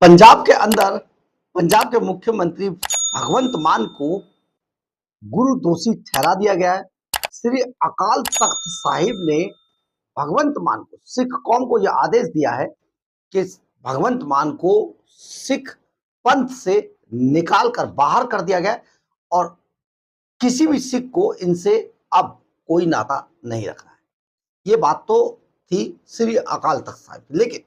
पंजाब के अंदर पंजाब के मुख्यमंत्री भगवंत मान को गुरु दोषी ठहरा दिया गया है। श्री अकाल तख्त साहिब ने भगवंत मान को, सिख कौम को यह आदेश दिया है कि भगवंत मान को सिख पंथ से निकाल कर बाहर कर दिया गया और किसी भी सिख को इनसे अब कोई नाता नहीं रखना है। ये बात तो थी श्री अकाल तख्त साहिब, लेकिन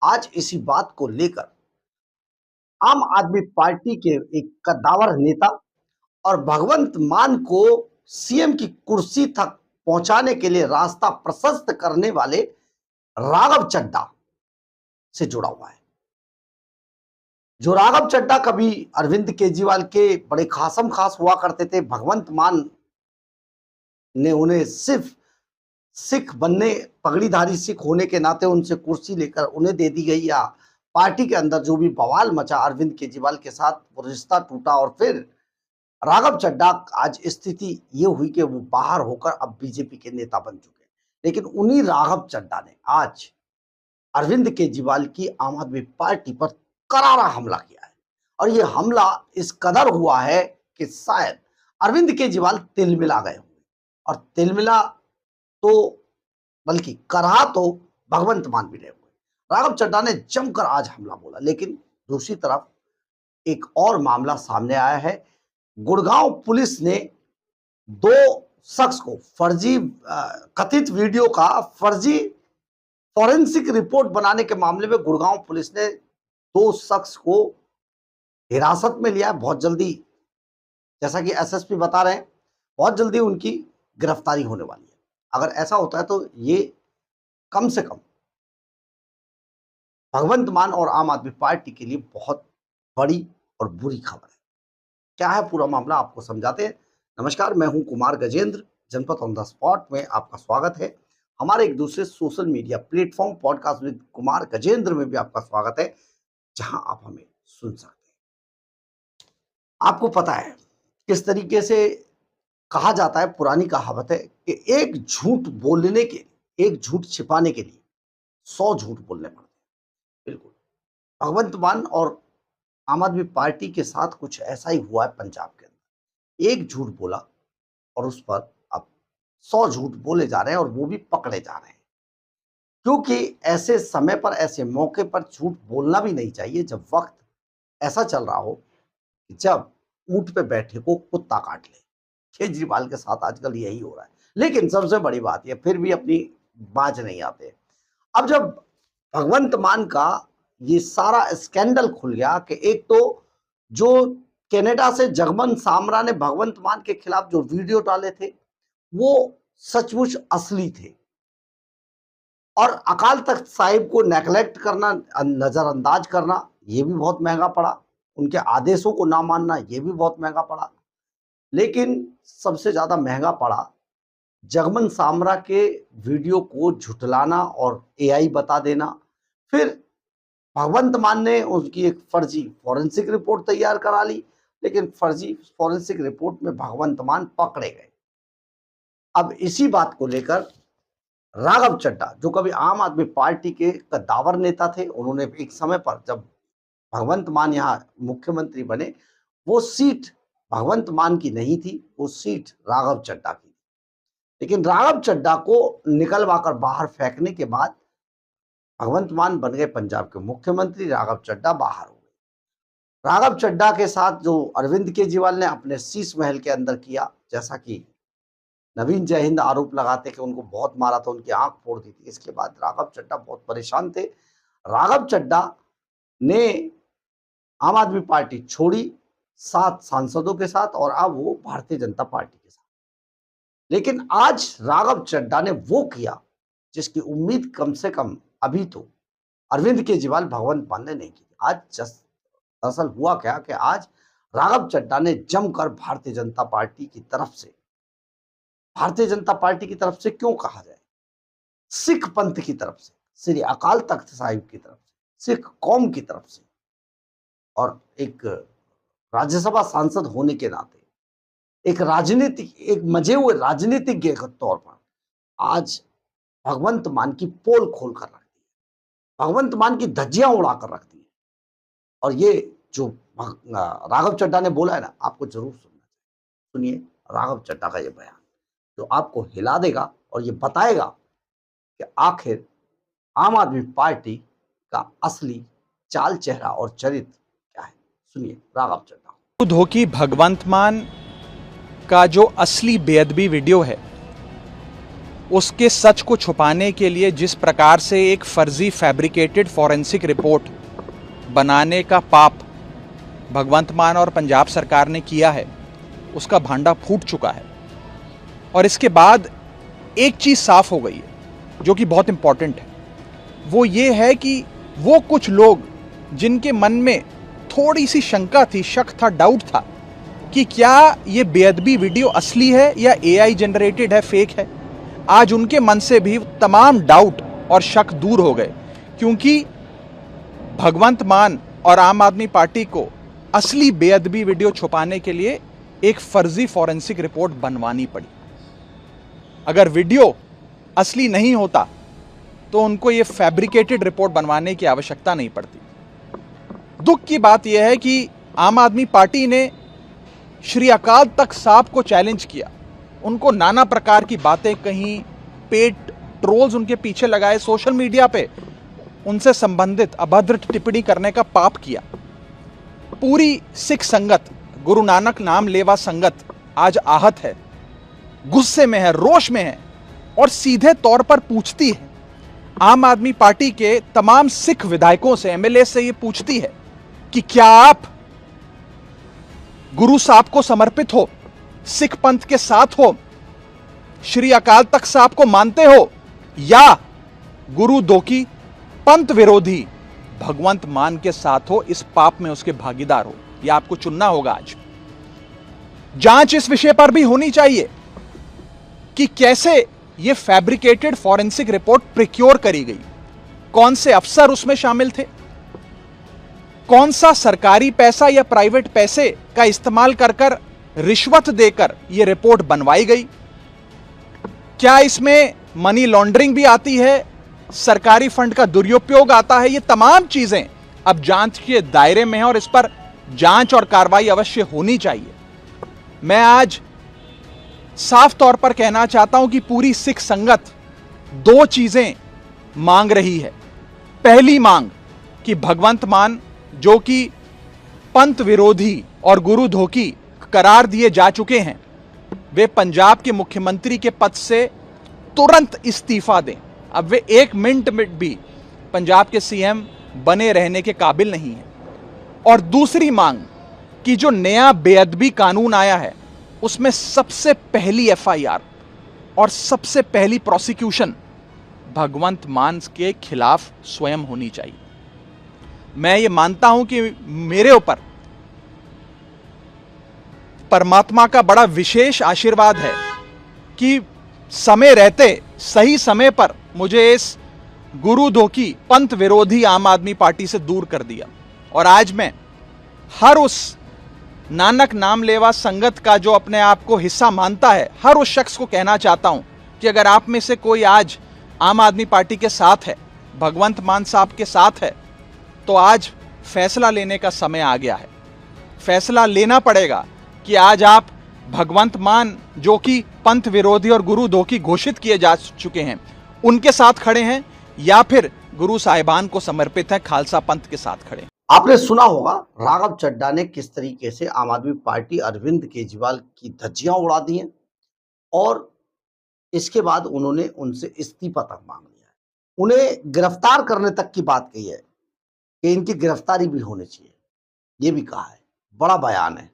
आज इसी बात को लेकर आम आदमी पार्टी के एक कद्दावर नेता और भगवंत मान को सीएम की कुर्सी तक पहुंचाने के लिए रास्ता प्रशस्त करने वाले राघव चड्ढा से जुड़ा हुआ है। जो राघव चड्ढा कभी अरविंद केजरीवाल के बड़े खासम खास हुआ करते थे, भगवंत मान ने उन्हें सिर्फ सिख बनने, पगड़ीधारी सिख होने के नाते उनसे कुर्सी लेकर उन्हें दे दी गई, या पार्टी के अंदर जो भी बवाल मचा अरविंद केजरीवाल के साथ, वो रिश्ता टूटा और फिर राघव चड्ढा आज स्थिति ये हुई कि वो बाहर होकर अब बीजेपी के नेता बन चुके हैं। लेकिन उन्हीं राघव चड्ढा ने आज अरविंद केजरीवाल की आम आदमी पार्टी पर करारा हमला किया है और ये हमला इस कदर हुआ है कि शायद अरविंद केजरीवाल तिलमिला गए होंगे, और तिलमिला तो बल्कि करा तो भगवंत मान भी रहे हुए। राघव चड्ढा ने जमकर आज हमला बोला, लेकिन दूसरी तरफ एक और मामला सामने आया है। गुड़गांव पुलिस ने दो शख्स को फर्जी कथित वीडियो का फर्जी फॉरेंसिक रिपोर्ट बनाने के मामले में गुड़गांव पुलिस ने दो शख्स को हिरासत में लिया है। बहुत जल्दी, जैसा कि एसएसपी बता रहे हैं, बहुत जल्दी उनकी गिरफ्तारी होने वाली है। अगर ऐसा होता है तो ये कम से कम भगवंत मान और आम आदमी पार्टी के लिए बहुत बड़ी और बुरी खबर है। क्या है पूरा मामला, आपको समझाते हैं। नमस्कार, मैं हूं कुमार गजेंद्र। जनपद ऑन द स्पॉट में आपका स्वागत है। हमारे एक दूसरे social media platform podcast with Kumar Gajendra में भी आपका स्वागत है, जहां आप हमें सुन सकते हैं। आपको पता है किस तरीके से कहा जाता है, पुरानी कहावत है कि एक झूठ बोलने के, एक झूठ छिपाने के लिए 100 झूठ बोलने पड़ते हैं। बिल्कुल भगवंत मान और आम आदमी पार्टी के साथ कुछ ऐसा ही हुआ है पंजाब के अंदर। एक झूठ बोला और उस पर अब 100 झूठ बोले जा रहे हैं और वो भी पकड़े जा रहे हैं, क्योंकि ऐसे समय पर, ऐसे मौके पर झूठ बोलना भी नहीं चाहिए जब वक्त ऐसा चल रहा हो कि जब ऊंट पे बैठे को कुत्ता काट ले। केजरीवाल के साथ आजकल यही हो रहा है। लेकिन सबसे बड़ी बात यह, फिर भी अपनी बाज नहीं आते। अब जब भगवंत मान का ये सारा स्कैंडल खुल गया कि एक तो जो कनाडा से जगमन सामरा ने भगवंत मान के खिलाफ जो वीडियो डाले थे वो सचमुच असली थे, और अकाल तख्त साहिब को नेग्लेक्ट करना, नजरअंदाज करना, ये भी बहुत महंगा पड़ा। उनके आदेशों को ना मानना, ये भी बहुत महंगा पड़ा। लेकिन सबसे ज्यादा महंगा पड़ा जगमन सामरा के वीडियो को झुठलाना और एआई बता देना। फिर भगवंत मान ने उसकी एक फर्जी फॉरेंसिक रिपोर्ट तैयार करा ली, लेकिन फर्जी फॉरेंसिक रिपोर्ट में भगवंत मान पकड़े गए। अब इसी बात को लेकर राघव चड्ढा, जो कभी आम आदमी पार्टी के कद्दावर नेता थे, उन्होंने एक समय पर जब भगवंत मान यहाँ मुख्यमंत्री बने, वो सीट भगवंत मान की नहीं थी, वो सीट राघव चड्ढा की। लेकिन राघव चड्ढा को निकलवाकर बाहर फेंकने के बाद भगवंत मान बन गए पंजाब के मुख्यमंत्री, राघव चड्ढा बाहर हो गए। राघव चड्ढा के साथ जो अरविंद केजरीवाल ने अपने शीश महल के अंदर किया, जैसा कि नवीन जयहिंद आरोप लगाते कि उनको बहुत मारा था, उनकी आंख फोड़ दी थी, इसके बाद राघव चड्ढा बहुत परेशान थे। राघव चड्ढा ने आम आदमी पार्टी छोड़ी 7 सांसदों के साथ, और अब वो भारतीय जनता पार्टी के साथ। लेकिन आज राघव चड्ढा ने वो किया जिसकी उम्मीद कम से कम अभी तो अरविंद केजरीवाल, भगवंत मान ने नहीं की। आज दरअसल हुआ क्या कि आज राघव चड्ढा ने जमकर भारतीय जनता पार्टी की तरफ से, भारतीय जनता पार्टी की तरफ से क्यों कहा जाए, सिख पंथ की तरफ से, श्री अकाल तख्त साहिब की तरफ से, सिख कौम की तरफ से, और एक राज्यसभा सांसद होने के नाते, एक राजनीतिक, एक मजे हुए राजनीतिज्ञ के तौर पर आज भगवंत मान की पोल खोल कर रख दी, भगवंत मान की धज्जियां उड़ाकर रख दी। और ये जो राघव चड्ढा ने बोला है ना, आपको जरूर सुनना चाहिए। सुनिए राघव चड्ढा का ये बयान, जो आपको हिला देगा और ये बताएगा कि आखिर आम आदमी पार्टी का असली चाल चेहरा और चरित्र क्या है। सुनिए राघव चड्ढा। धोखी भगवंत मान का जो असली बेअदबी वीडियो है, उसके सच को छुपाने के लिए जिस प्रकार से एक फर्जी फैब्रिकेटेड फॉरेंसिक रिपोर्ट बनाने का पाप भगवंत मान और पंजाब सरकार ने किया है, उसका भांडा फूट चुका है। और इसके बाद एक चीज़ साफ हो गई है जो कि बहुत इंपॉर्टेंट है, वो ये है कि वो कुछ लोग जिनके मन में थोड़ी सी शंका थी, शक था, डाउट था कि क्या ये बेअदबी वीडियो असली है या एआई जनरेटेड है, फेक है, आज उनके मन से भी तमाम डाउट और शक दूर हो गए, क्योंकि भगवंत मान और आम आदमी पार्टी को असली बेअदबी वीडियो छुपाने के लिए एक फर्जी फॉरेंसिक रिपोर्ट बनवानी पड़ी। अगर वीडियो असली नहीं होता तो उनको ये फैब्रिकेटेड रिपोर्ट बनवाने की आवश्यकता नहीं पड़ती। दुख की बात यह है कि आम आदमी पार्टी ने श्री अकाल तख्त साहब को चैलेंज किया, उनको नाना प्रकार की बातें कहीं, पेड ट्रोल्स उनके पीछे लगाए, सोशल मीडिया पे उनसे संबंधित अभद्र टिप्पणी करने का पाप किया। पूरी सिख संगत, गुरु नानक नाम लेवा संगत आज आहत है, गुस्से में है, रोष में है और सीधे तौर पर पूछती है, आम आदमी पार्टी के तमाम सिख विधायकों से, एमएलए से ये पूछती है कि क्या आप गुरु साहब को समर्पित हो, सिख पंथ के साथ हो, श्री अकाल तख्त साहब को मानते हो, या गुरु दोखी पंथ विरोधी भगवंत मान के साथ हो, इस पाप में उसके भागीदार हो। यह आपको चुनना होगा। आज जांच इस विषय पर भी होनी चाहिए कि कैसे यह फैब्रिकेटेड फॉरेंसिक रिपोर्ट प्रिक्योर करी गई, कौन से अफसर उसमें शामिल थे, कौन सा सरकारी पैसा या प्राइवेट पैसे का इस्तेमाल कर रिश्वत देकर यह रिपोर्ट बनवाई गई, क्या इसमें मनी लॉन्ड्रिंग भी आती है, सरकारी फंड का दुरुपयोग आता है। ये तमाम चीजें अब जांच के दायरे में हैं और इस पर जांच और कार्रवाई अवश्य होनी चाहिए। मैं आज साफ तौर पर कहना चाहता हूं कि पूरी सिख संगत दो चीजें मांग रही है। पहली मांग कि भगवंत मान, जो कि पंथ विरोधी और गुरु धोखी करार दिए जा चुके हैं, वे पंजाब के मुख्यमंत्री के पद से तुरंत इस्तीफा दें। अब वे एक मिनट में भी पंजाब के सीएम बने रहने के काबिल नहीं है। और दूसरी मांग कि जो नया बेअदबी कानून आया है, उसमें सबसे पहली एफआईआर और सबसे पहली प्रोसिक्यूशन भगवंत मान के खिलाफ स्वयं होनी चाहिए। मैं ये मानता हूं कि मेरे ऊपर परमात्मा का बड़ा विशेष आशीर्वाद है कि समय रहते, सही समय पर मुझे इस गुरु धोखी पंथ विरोधी आम आदमी पार्टी से दूर कर दिया। और आज मैं हर उस नानक नाम लेवा संगत का जो अपने आप को हिस्सा मानता है, हर उस शख्स को कहना चाहता हूं कि अगर आप में से कोई आज आम आदमी पार्टी के साथ है, भगवंत मान साहब के साथ है, तो आज फैसला लेने का समय आ गया है। फैसला लेना पड़ेगा कि आज आप भगवंत मान, जो कि पंथ विरोधी और गुरु धोखी घोषित किए जा चुके हैं, उनके साथ खड़े हैं या फिर गुरु साहिबान को समर्पित है खालसा पंथ के साथ खड़े। आपने सुना होगा राघव चड्ढा ने किस तरीके से आम आदमी पार्टी अरविंद केजरीवाल की धज्जियां उड़ा दी हैं और इसके बाद उन्होंने उनसे इस्तीफा तक मांग लिया है। उन्हें गिरफ्तार करने तक की बात कही है कि इनकी गिरफ्तारी भी होनी चाहिए, ये भी कहा है। बड़ा बयान है।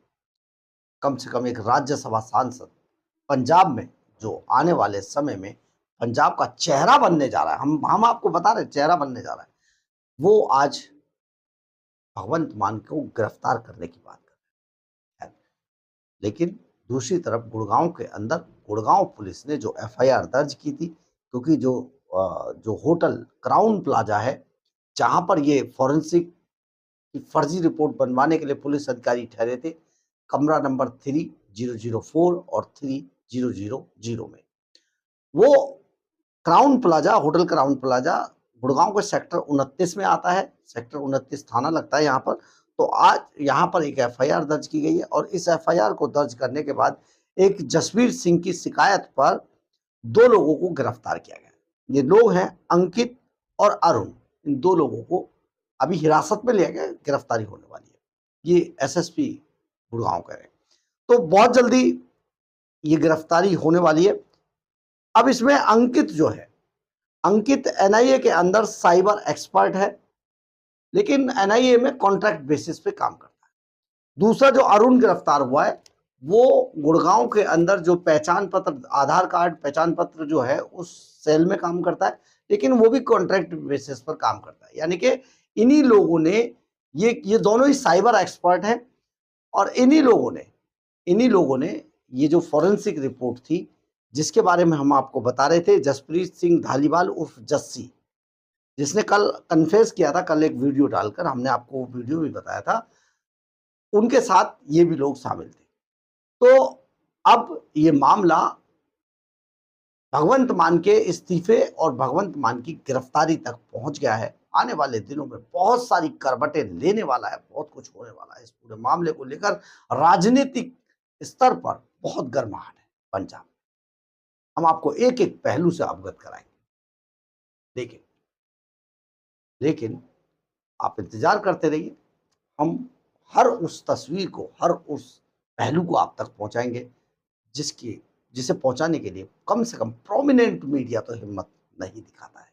कम से कम एक राज्यसभा सांसद पंजाब में, जो आने वाले समय में पंजाब का चेहरा बनने जा रहा है, हम आपको बता रहे हैं, चेहरा बनने जा रहा है, वो आज भगवंत मान को गिरफ्तार करने की बात कर रहे हैं। लेकिन दूसरी तरफ गुड़गांव के अंदर गुड़गांव पुलिस ने जो एफआईआर दर्ज की थी, क्योंकि जो होटल क्राउन प्लाजा है, जहां पर ये फॉरेंसिक की फर्जी रिपोर्ट बनवाने के लिए पुलिस अधिकारी ठहरे थे, कमरा नंबर 3004 और 3000 में, वो Crowne Plaza, hotel Crowne Plaza Gurgaon के सेक्टर 29 में आता है, सेक्टर 29 थाना लगता है यहाँ पर। तो आज यहाँ पर एक एफआईआर दर्ज की गई है और इस एफआईआर को दर्ज करने के बाद एक जसवीर सिंह की शिकायत पर 2 लोगों को गिरफ्तार किया गया। ये लोग हैं अंकित और अरुण। इन 2 लोगों को अभी हिरासत में लिया गया, गिरफ्तारी होने वाली है। ये एसएसपी गुड़गांव कह रहे हैं। तो बहुत जल्दी ये गिरफ्तारी होने वाली है। अब इसमें अंकित जो है, अंकित एनआईए के अंदर साइबर एक्सपर्ट है, लेकिन एनआईए में कॉन्ट्रैक्ट बेसिस पे काम करता है। दूसरा जो अरुण गिरफ्तार हुआ है, वो गुड़गांव के अंदर जो पहचान पत्र, आधार कार्ड पहचान पत्र जो है, उस सेल में काम करता है, लेकिन वो भी कॉन्ट्रैक्ट बेसिस पर काम करता है। यानी कि इन्हीं लोगों ने ये दोनों ही साइबर एक्सपर्ट हैं और इन्हीं लोगों ने ये जो फॉरेंसिक रिपोर्ट थी, जिसके बारे में हम आपको बता रहे थे, जसप्रीत सिंह धालीवाल उर्फ जस्सी, जिसने कल कन्फेस किया था, कल एक वीडियो डालकर हमने आपको वीडियो भी बताया था, उनके साथ ये भी लोग शामिल थे। तो अब ये मामला भगवंत मान के इस्तीफे और भगवंत मान की गिरफ्तारी तक पहुंच गया है। आने वाले दिनों में बहुत सारी करवटें लेने वाला है, बहुत कुछ होने वाला है। इस पूरे मामले को लेकर राजनीतिक स्तर पर बहुत गर्माहट है पंजाब। हम आपको एक एक पहलू से अवगत कराएंगे, लेकिन आप इंतजार करते रहिए। हम हर उस तस्वीर को, हर उस पहलू को आप तक पहुंचाएंगे जिसे पहुंचाने के लिए कम से कम प्रोमिनेंट मीडिया तो हिम्मत नहीं दिखाता है।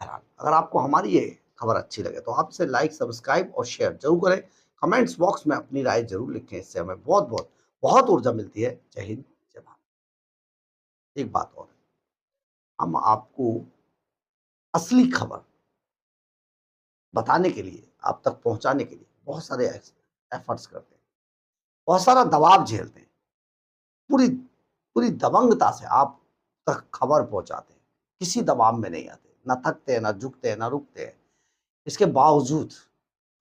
बहरहाल, अगर आपको हमारी ये खबर अच्छी लगे तो आप इसे लाइक, सब्सक्राइब और शेयर जरूर करें। कमेंट्स बॉक्स में अपनी राय जरूर लिखें, इससे हमें बहुत ऊर्जा मिलती है। जय हिंद, जय भारत। एक बात और है, हम आपको असली खबर बताने के लिए, आप तक पहुंचाने के लिए बहुत सारे एफर्ट्स करते हैं, बहुत सारा दबाव झेलते हैं, पूरी दबंगता से आप तक खबर पहुंचाते हैं, किसी दबाव में नहीं आते, ना थकते हैं, ना झुकते हैं, ना रुकते हैं। इसके बावजूद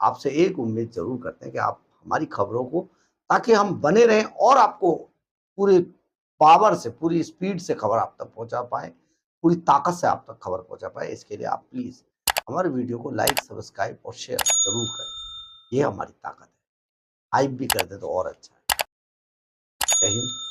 आपसे एक उम्मीद जरूर करते हैं कि आप हमारी खबरों को, ताकि हम बने रहें और आपको पूरे पावर से, पूरी स्पीड से खबर आप तक पहुंचा पाए, पूरी ताकत से आप तक खबर पहुंचा पाए। इसके लिए आप प्लीज हमारे वीडियो को लाइक, सब्सक्राइब और शेयर जरूर करें। ये हमारी ताकत है। हाइप भी कर दे तो और अच्छा है। जय हिंद।